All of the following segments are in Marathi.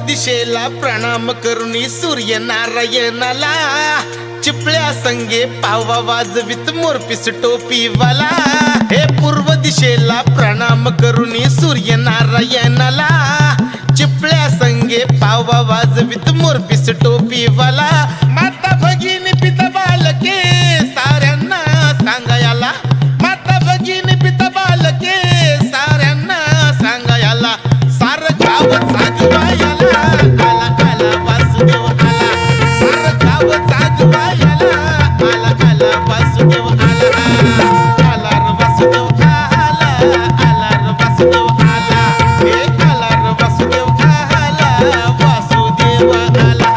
दिशेला प्रणाम करुणी सूर्य नारायणाला चिपळ्या संगे पावा वाजवित मोरपीस टोपीवाला। हे पूर्व दिशेला प्रणाम करुणी सूर्य नारायणाला चिपळ्या संगे पावा वाजवित मोरपीस टोपीवाला। माता भगिनी पिता बालके साऱ्यांना सांगायला, माता भगिनी पिता बालके साऱ्यांना सांगायला। सार गाव जागवायला आला आला वासुदेव आला, सार गाव जागवायला आला आला वासुदेव आला। आला र वासुदेव आला, आला र वासुदेव आला, हे आला र वासुदेव आला, वासुदेव आला।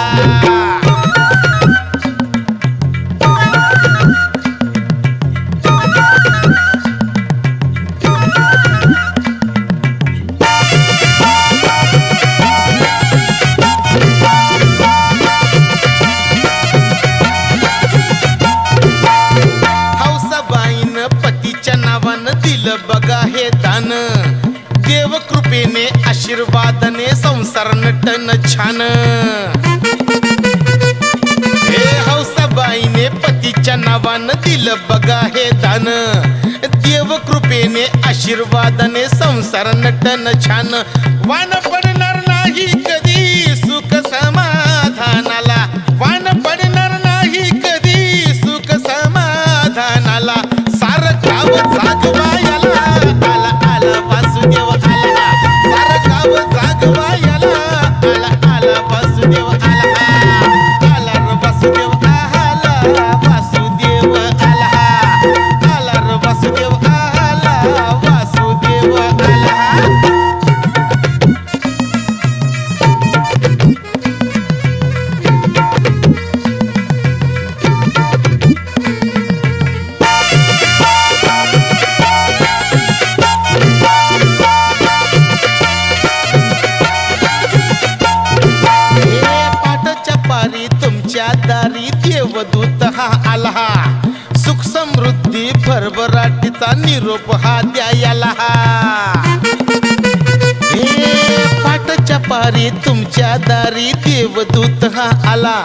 दिलं बघा हे दान, देव कृपेने आशीर्वादने संसार नटन छान। हे हौसाबाईने पतीच्या नावानं दिलं बघा हे दान, देव कृपेने आशीर्वादने संसार नटन छान। वान पडणार नाही कधी सुख समाधानाला, वान पडणार नाही कधी सुख समाधानाला। सार गाव जागवायला आला आला वासुदेव आला, सार गाव जागवायला आला आला वासुदेव आला। आला र वासुदेव आला, वासुदेव आला, आला र वासुदेव आला, वासुदेव आला। तुमच्या दारी देवदूत हा आला, सुख समृद्धी भरभराटीचा निरोप हा द्यायला। हे पाटच्या पारी तुमच्या दारी देवदूत हा आला,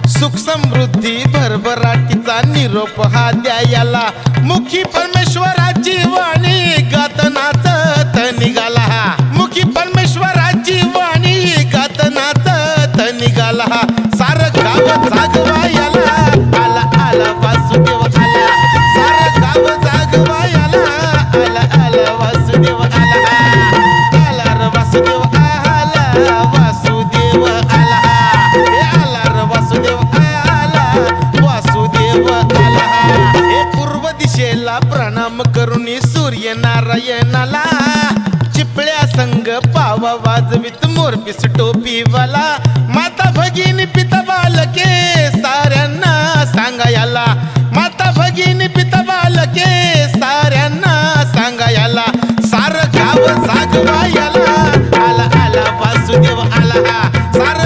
सुख समृद्धी भरभराटीचा निरोप हा द्यायला। मुखी परमेश्वराची वाणी गात नाचत निघाला, मुखी परमेश्वराची वाणी गात नाचत निघाला। सार गाव जागवायला आला आला वासुदेव आला, सार गाव जागवायला आला आला वासुदेव आला। आला र वासुदेव आला, वासुदेव आला, हे आला र वासुदेव आला, वासुदेव आला। हे पूर्व दिशेला प्रणाम करुणी सूर्य नारायणाला चिपळ्या संग पावा वाजवित मोरपीस टोपीवाला। माता भगिनी पिता बालके साऱ्यांना सांगायला, माता भगिनी पिता बालके साऱ्यांना सांगायला। सार गाव जागवायला आला आला वासुदेव आला, सार